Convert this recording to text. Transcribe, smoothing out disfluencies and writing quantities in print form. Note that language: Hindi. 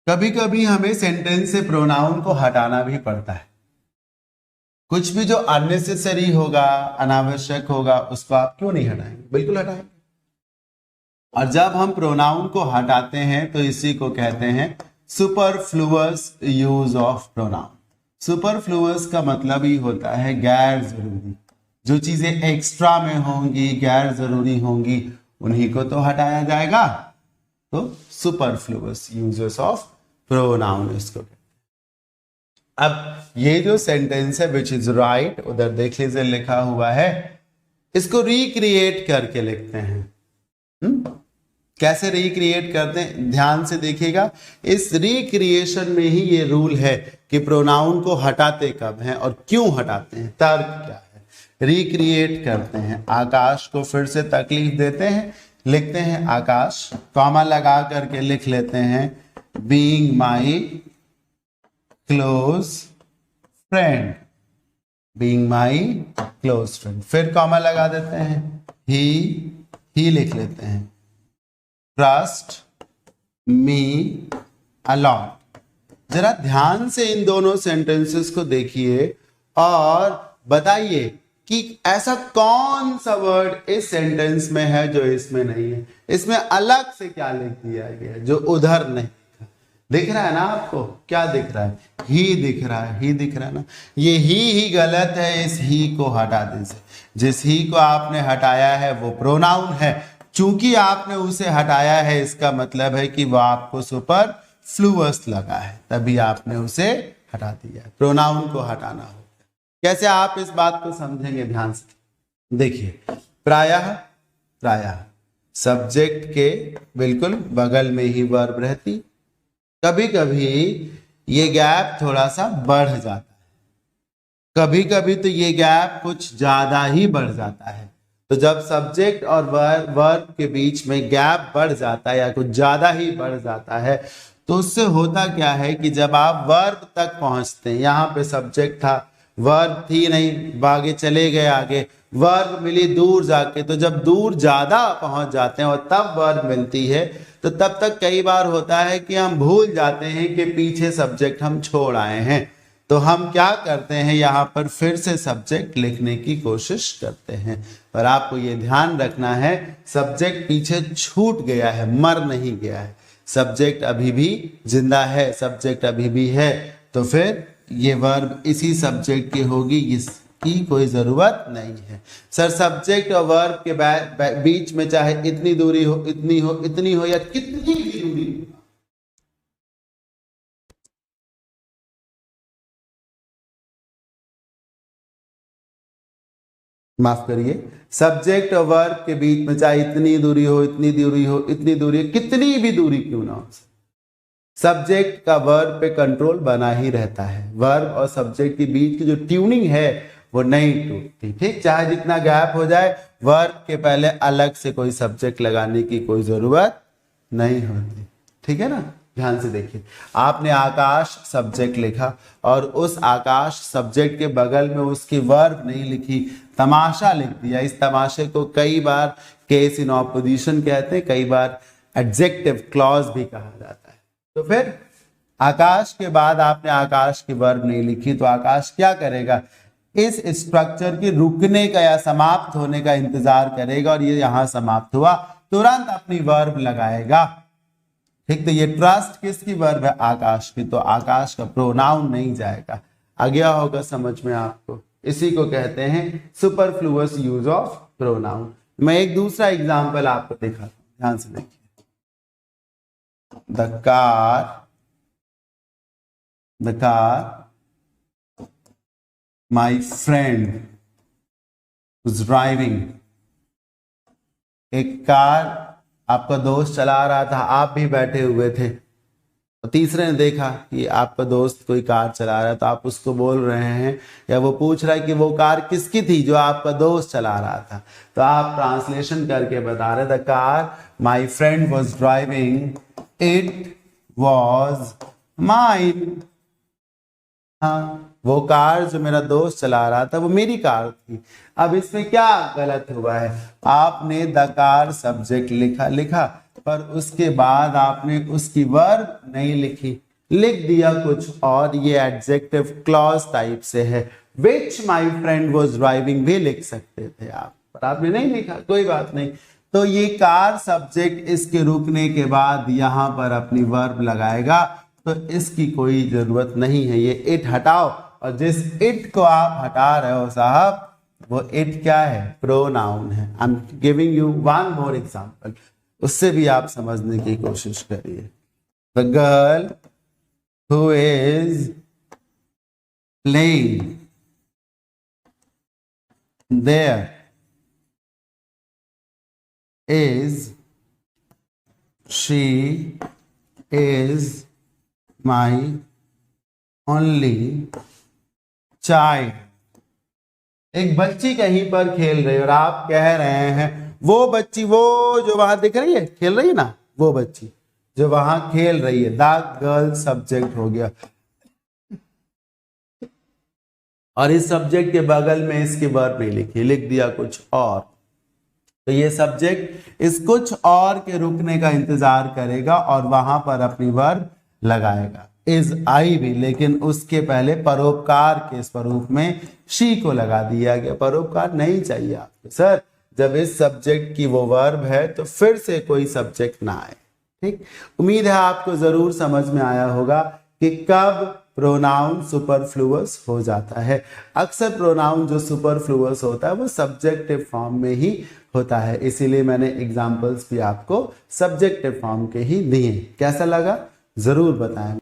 कभी कभी हमें सेंटेंस से प्रोनाउन को हटाना भी पड़ता है। कुछ भी जो अननेसेसरी होगा, अनावश्यक होगा, उसको आप क्यों नहीं हटाएंगे? बिल्कुल हटाएंगे। और जब हम प्रोनाउन को हटाते हैं तो इसी को कहते हैं superfluous use of pronoun. Superfluous का मतलब ही होता है गैर जरूरी। जो चीजें एक्स्ट्रा में होंगी, गैर जरूरी होंगी, उन्हीं को तो हटाया जाएगा। तो सुपरफ्लुअस यूजेस ऑफ प्रोनाउन इसको कहते हैं। अब ये जो सेंटेंस है विच इज राइट, उधर देख लीजिए लिखा हुआ है, इसको रिक्रिएट करके लिखते हैं। कैसे रिक्रिएट करते हैं ध्यान से देखिएगा। इस रिक्रिएशन में ही ये रूल है कि प्रोनाउन को हटाते कब हैं और क्यों हटाते हैं, तर्क क्या है। रिक्रिएट करते हैं, आकाश को फिर से तकलीफ देते हैं, लिखते हैं आकाश, कॉमा लगा करके लिख लेते हैं being my close friend, being my close friend, फिर कॉमा लगा देते हैं, ही लिख लेते हैं, ट्रस्ट मी अलॉट। जरा ध्यान से इन दोनों सेंटेंसेस को देखिए और बताइए कि ऐसा कौन सा वर्ड इस सेंटेंस में है जो इसमें नहीं है। इसमें अलग से क्या लिख दिया गया जो उधर नहीं दिख रहा है ना आपको? क्या दिख रहा है? ही दिख रहा है, ही दिख रहा है ना। ये ही गलत है, इस ही को हटा दीजिए। जिस ही को आपने हटाया है वो प्रोनाउन है। चूंकि आपने उसे हटाया है इसका मतलब है कि वो आपको सुपरफ्लुअस लगा है, तभी आपने उसे हटा दिया है। प्रोनाउन को हटाना होगा। कैसे आप इस बात को समझेंगे? ध्यान से देखिए। प्रायः सब्जेक्ट के बिल्कुल बगल में ही वर्ब रहती। कभी कभी ये गैप थोड़ा सा बढ़ जाता है, कभी कभी तो ये गैप कुछ ज्यादा ही बढ़ जाता है। तो जब सब्जेक्ट और वर्ब के बीच में गैप बढ़ जाता है या कुछ ज्यादा ही बढ़ जाता है तो उससे होता क्या है कि जब आप वर्ब तक पहुंचते हैं, यहाँ पे सब्जेक्ट था, वर्ब थी नहीं, आगे चले गए, आगे वर्ब मिली दूर जाके, तो जब दूर ज्यादा पहुंच जाते हैं और तब वर्ब मिलती है तो तब तक कई बार होता है कि हम भूल जाते हैं कि पीछे सब्जेक्ट हम छोड़ आए हैं। तो हम क्या करते हैं, यहाँ पर फिर से सब्जेक्ट लिखने की कोशिश करते हैं। पर आपको ये ध्यान रखना है सब्जेक्ट पीछे छूट गया है, मर नहीं गया है। सब्जेक्ट अभी भी जिंदा है, सब्जेक्ट अभी भी है। तो फिर ये वर्ब इसी सब्जेक्ट की होगी, इसकी कोई जरूरत नहीं है। सर सब्जेक्ट और वर्ब के बीच में चाहे इतनी दूरी हो, इतनी हो या कितनी भी दूरी हो, माफ करिए, सब्जेक्ट और वर्ब के बीच में चाहे इतनी दूरी हो, इतनी दूरी हो, इतनी दूरी, कितनी भी दूरी क्यों ना हो, सब्जेक्ट का वर्ब पे कंट्रोल बना ही रहता है। वर्ब और सब्जेक्ट के बीच की जो ट्यूनिंग है वो नहीं टूटती। ठीक, चाहे जितना गैप हो जाए, वर्ब के पहले अलग से कोई सब्जेक्ट लगाने की कोई जरूरत नहीं होती। ठीक है ना? ध्यान से देखिए, आपने आकाश सब्जेक्ट लिखा और उस आकाश सब्जेक्ट के बगल में उसकी वर्ब नहीं लिखी, तमाशा लिख दिया। इस तमाशे को कई बार केस इन ऑपोजिशन कहते हैं, कई बार एडजेक्टिव क्लॉज भी कहा जाता है। तो फिर आकाश के बाद आपने आकाश की वर्ब नहीं लिखी तो आकाश क्या करेगा? इस स्ट्रक्चर के रुकने का या समाप्त होने का इंतजार करेगा और ये यहां समाप्त हुआ, तुरंत अपनी वर्ब लगाएगा। ठीक, तो ये ट्रस्ट किसकी वर्ब है? आकाश की। तो आकाश का प्रोनाउन नहीं जाएगा। आ गया होगा समझ में आपको? इसी को कहते हैं सुपरफ्लुअस यूज ऑफ प्रोनाउन। मैं एक दूसरा एग्जांपल आपको दिखाता हूं, ध्यान से देखिए। The car my friend was driving। एक कार आपका दोस्त चला रहा था, आप भी बैठे हुए थे, तो तीसरे ने देखा कि आपका दोस्त कोई कार चला रहा है, तो आप उसको बोल रहे हैं या वो पूछ रहा है कि वो कार किसकी थी जो आपका दोस्त चला रहा था। तो आप ट्रांसलेशन करके बता रहे, the car my friend was driving it was mine। हाँ, वो कार जो मेरा दोस्त चला रहा था वो मेरी कार थी। अब इसमें क्या गलत हुआ है, आपने द कार सब्जेक्ट लिखा पर उसके बाद आपने उसकी वर्ब नहीं लिखी, लिख दिया कुछ और, ये एडजेक्टिव क्लॉज टाइप से है। विच माई फ्रेंड वॉज ड्राइविंग भी लिख सकते थे आप, पर आपने नहीं लिखा, कोई बात नहीं। तो ये कार सब्जेक्ट इसके रुकने के बाद यहां पर अपनी वर्ब लगाएगा, तो इसकी कोई जरूरत नहीं है, ये इट हटाओ। और जिस इट को आप हटा रहे हो साहब, वो इट क्या है, प्रोनाउन है। I am giving you one more example, उससे भी आप समझने की कोशिश करिए। The girl who is playing there is, she is my only child। एक बच्ची कहीं पर खेल रही है और आप कह रहे हैं वो बच्ची, वो जो वहां दिख रही है खेल रही है ना, वो बच्ची जो वहां खेल रही है, द गर्ल सब्जेक्ट हो गया, और इस सब्जेक्ट के बगल में इसकी वर्ब नहीं लिखी, लिख दिया कुछ और। तो ये सब्जेक्ट इस कुछ और के रुकने का इंतजार करेगा और वहां पर अपनी वर्ब लगाएगा, इज आई भी, लेकिन उसके पहले परोपकार के स्वरूप में शी को लगा दिया गया। परोपकार नहीं चाहिए आपको सर, जब इस सब्जेक्ट की वो वर्ब है तो फिर से कोई सब्जेक्ट ना आए। ठीक, उम्मीद है आपको जरूर समझ में आया होगा कि कब प्रोनाउन सुपरफ्लुअस हो जाता है। अक्सर प्रोनाउन जो सुपरफ्लुअस होता है वो सब्जेक्टिव फॉर्म में ही होता है, इसीलिए मैंने एग्जांपल्स भी आपको सब्जेक्टिव फॉर्म के ही दिए। कैसा लगा जरूर बताएं।